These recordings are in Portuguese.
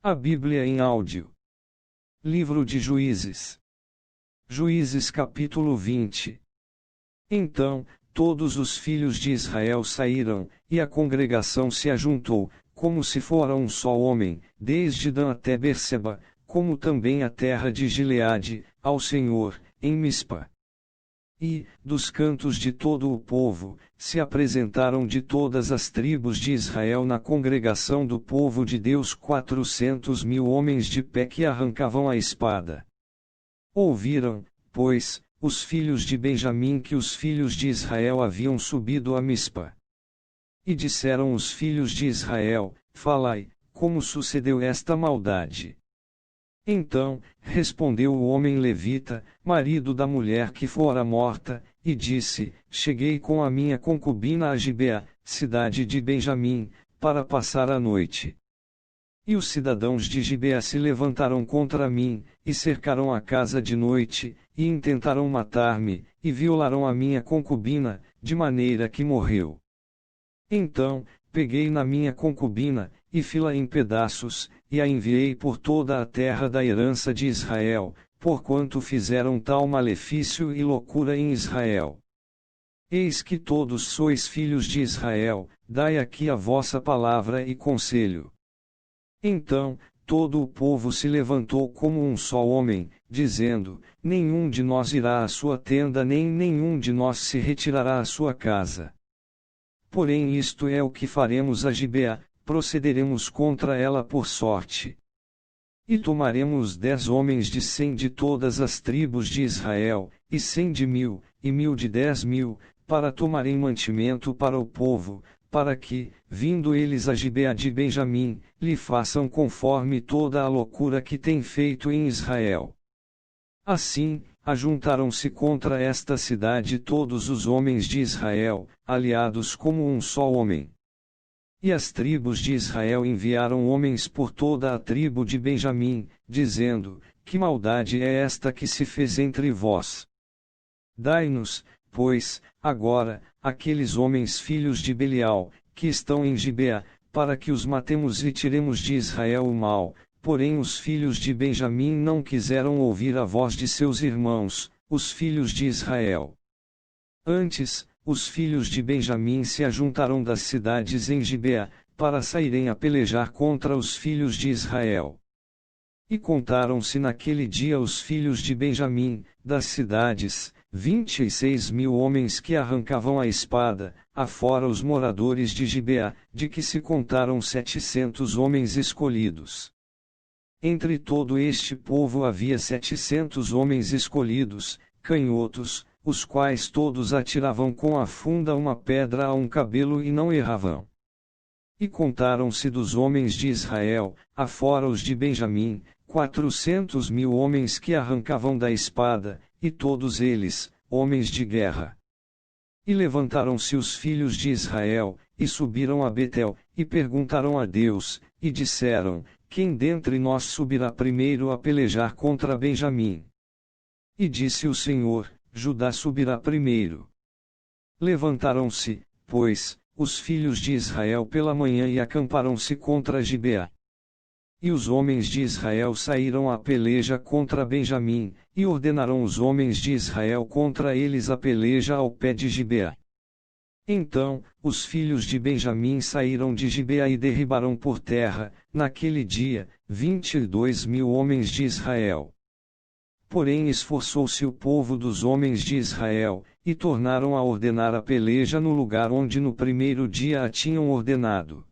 A Bíblia em áudio. Livro de Juízes. Juízes capítulo 20. Então, todos os filhos de Israel saíram, e a congregação se ajuntou, como se fora um só homem, desde Dan até Berseba, como também a terra de Gileade, ao Senhor, em Mispa. E, dos cantos de todo o povo, se apresentaram de todas as tribos de Israel na congregação do povo de Deus 400.000 homens de pé que arrancavam a espada. Ouviram, pois, os filhos de Benjamim que os filhos de Israel haviam subido a Mispa. E disseram os filhos de Israel: Falai, como sucedeu esta maldade? Então, respondeu o homem levita, marido da mulher que fora morta, e disse: Cheguei com a minha concubina a Gibeá, cidade de Benjamim, para passar a noite. E os cidadãos de Gibeá se levantaram contra mim, e cercaram a casa de noite, e intentaram matar-me, e violaram a minha concubina, de maneira que morreu. Então, peguei na minha concubina, e fi-la em pedaços, e a enviei por toda a terra da herança de Israel, porquanto fizeram tal malefício e loucura em Israel. Eis que todos sois filhos de Israel, dai aqui a vossa palavra e conselho. Então, todo o povo se levantou como um só homem, dizendo: Nenhum de nós irá à sua tenda nem nenhum de nós se retirará à sua casa. Porém isto é o que faremos a Gibeá, procederemos contra ela por sorte. E tomaremos 10 homens de 100 de todas as tribos de Israel, e 100 de 1000, e 1000 de 10.000, para tomarem mantimento para o povo, para que, vindo eles a Gibeá de Benjamim, lhe façam conforme toda a loucura que tem feito em Israel. Assim, ajuntaram-se contra esta cidade todos os homens de Israel, aliados como um só homem. E as tribos de Israel enviaram homens por toda a tribo de Benjamim, dizendo: Que maldade é esta que se fez entre vós? Dai-nos, pois, agora, aqueles homens filhos de Belial, que estão em Gibeá, para que os matemos e tiremos de Israel o mal. Porém os filhos de Benjamim não quiseram ouvir a voz de seus irmãos, os filhos de Israel. Antes, os filhos de Benjamim se ajuntaram das cidades em Gibeá, para saírem a pelejar contra os filhos de Israel. E contaram-se naquele dia os filhos de Benjamim, das cidades, 26.000 homens que arrancavam a espada, afora os moradores de Gibeá, de que se contaram 700 homens escolhidos. Entre todo este povo havia 700 homens escolhidos, canhotos, os quais todos atiravam com a funda uma pedra a um cabelo e não erravam. E contaram-se dos homens de Israel, afora os de Benjamim, 400.000 homens que arrancavam da espada, e todos eles, homens de guerra. E levantaram-se os filhos de Israel, e subiram a Betel, e perguntaram a Deus, e disseram: Quem dentre nós subirá primeiro a pelejar contra Benjamim? E disse o Senhor: Judá subirá primeiro. Levantaram-se, pois, os filhos de Israel pela manhã e acamparam-se contra Gibeá. E os homens de Israel saíram à peleja contra Benjamim, e ordenaram os homens de Israel contra eles a peleja ao pé de Gibeá. Então, os filhos de Benjamim saíram de Gibeá e derribaram por terra, naquele dia, 22.000 homens de Israel. Porém esforçou-se o povo dos homens de Israel, e tornaram a ordenar a peleja no lugar onde no primeiro dia a tinham ordenado.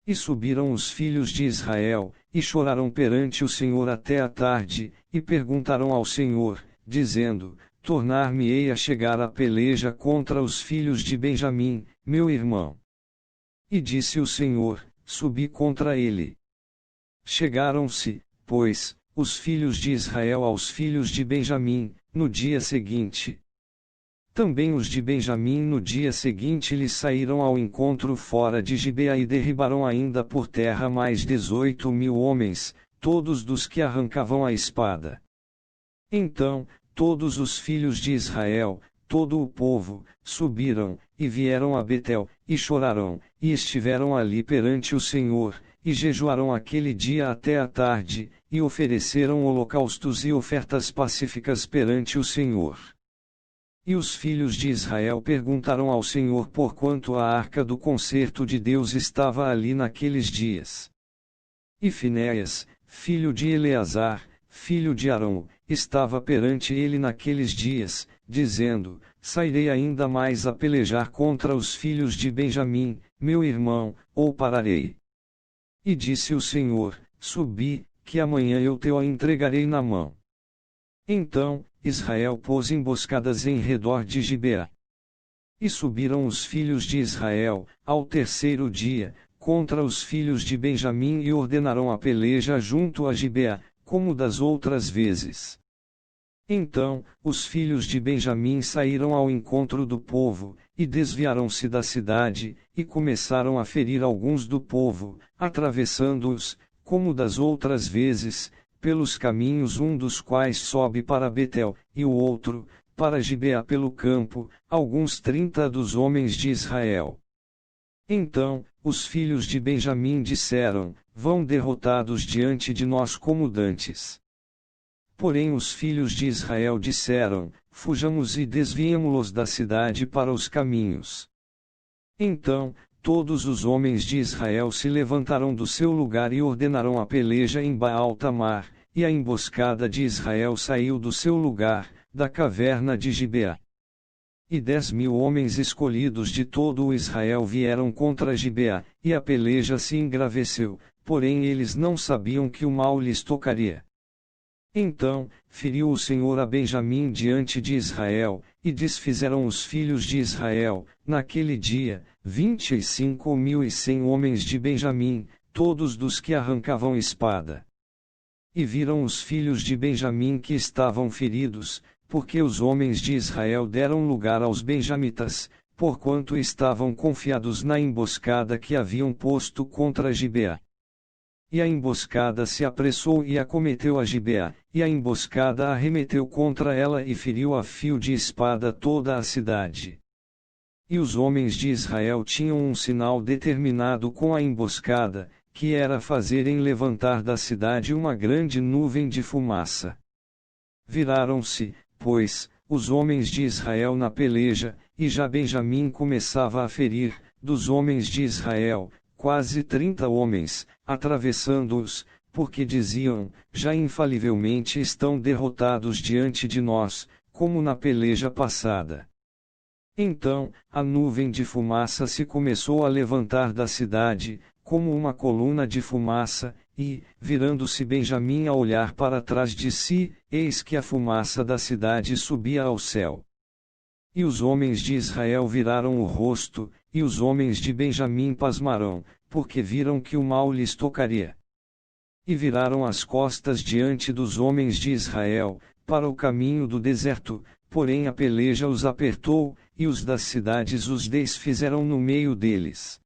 E subiram os filhos de Israel, e choraram perante o Senhor até a tarde, e perguntaram ao Senhor, dizendo: Tornar-me-ei a chegar à peleja contra os filhos de Benjamim, meu irmão. E disse o Senhor: Subi contra ele. Chegaram-se, pois, os filhos de Israel aos filhos de Benjamim, no dia seguinte. Também os de Benjamim no dia seguinte lhes saíram ao encontro fora de Gibeá e derribaram ainda por terra mais 18.000 homens, todos dos que arrancavam a espada. Então, todos os filhos de Israel, todo o povo, subiram, e vieram a Betel, e choraram, e estiveram ali perante o Senhor, e jejuaram aquele dia até a tarde, e ofereceram holocaustos e ofertas pacíficas perante o Senhor. E os filhos de Israel perguntaram ao Senhor porquanto a arca do concerto de Deus estava ali naqueles dias. E Finéias, filho de Eleazar, filho de Arão, estava perante ele naqueles dias, dizendo: Sairei ainda mais a pelejar contra os filhos de Benjamim, meu irmão, ou pararei? E disse o Senhor: Subi, que amanhã eu te o entregarei na mão. Então, Israel pôs emboscadas em redor de Gibeá. E subiram os filhos de Israel, ao terceiro dia, contra os filhos de Benjamim e ordenaram a peleja junto a Gibeá, como das outras vezes. Então, os filhos de Benjamim saíram ao encontro do povo, e desviaram-se da cidade, e começaram a ferir alguns do povo, atravessando-os, como das outras vezes, pelos caminhos, um dos quais sobe para Betel, e o outro, para Gibeá pelo campo, alguns 30 dos homens de Israel. Então, os filhos de Benjamim disseram: Vão derrotados diante de nós como dantes. Porém os filhos de Israel disseram: Fujamos e desviemo-los da cidade para os caminhos. Então, todos os homens de Israel se levantaram do seu lugar e ordenaram a peleja em Baal-Tamar, e a emboscada de Israel saiu do seu lugar, da caverna de Gibeá. E 10.000 homens escolhidos de todo o Israel vieram contra Gibeá, e a peleja se engraveceu, porém eles não sabiam que o mal lhes tocaria. Então, feriu o Senhor a Benjamim diante de Israel, e desfizeram os filhos de Israel, naquele dia, 25.100 homens de Benjamim, todos dos que arrancavam espada. E viram os filhos de Benjamim que estavam feridos, porque os homens de Israel deram lugar aos benjamitas, porquanto estavam confiados na emboscada que haviam posto contra Gibeá. E a emboscada se apressou e acometeu a Gibeá, e a emboscada arremeteu contra ela e feriu a fio de espada toda a cidade. E os homens de Israel tinham um sinal determinado com a emboscada, que era fazerem levantar da cidade uma grande nuvem de fumaça. Viraram-se, pois, os homens de Israel na peleja, e já Benjamim começava a ferir, dos homens de Israel, quase 30 homens, atravessando-os, porque diziam: já infalivelmente estão derrotados diante de nós, como na peleja passada. Então, a nuvem de fumaça se começou a levantar da cidade, como uma coluna de fumaça, e, virando-se Benjamim a olhar para trás de si, eis que a fumaça da cidade subia ao céu. E os homens de Israel viraram o rosto, e os homens de Benjamim pasmaram, porque viram que o mal lhes tocaria. E viraram as costas diante dos homens de Israel, para o caminho do deserto, porém a peleja os apertou, e os das cidades os desfizeram no meio deles.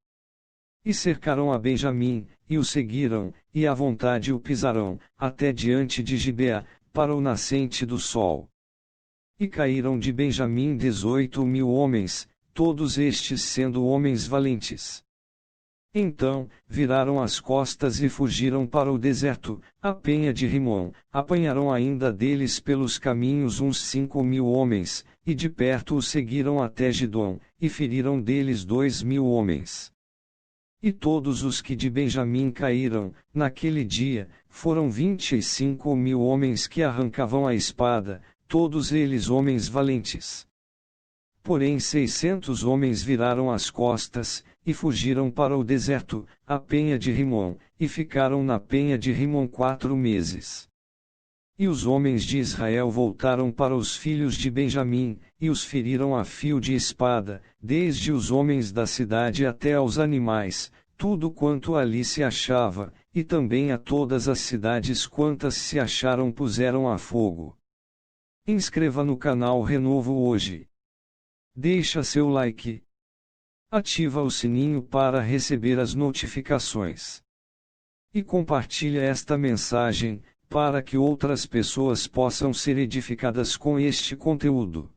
E cercaram a Benjamim, e o seguiram, e à vontade o pisaram, até diante de Gibeá, para o nascente do sol. E caíram de Benjamim 18.000 homens, todos estes sendo homens valentes. Então, viraram as costas e fugiram para o deserto, a penha de Rimon, apanharam ainda deles pelos caminhos uns 5.000 homens, e de perto os seguiram até Gidom, e feriram deles 2.000 homens. E todos os que de Benjamim caíram, naquele dia, foram 25.000 homens que arrancavam a espada, todos eles homens valentes. Porém 600 homens viraram as costas, e fugiram para o deserto, a penha de Rimon, e ficaram na penha de Rimon 4 meses. E os homens de Israel voltaram para os filhos de Benjamim, e os feriram a fio de espada, desde os homens da cidade até aos animais, tudo quanto ali se achava, e também a todas as cidades quantas se acharam puseram a fogo. Inscreva no canal Renovo hoje. Deixa seu like. Ativa o sininho para receber as notificações. E compartilha esta mensagem, para que outras pessoas possam ser edificadas com este conteúdo.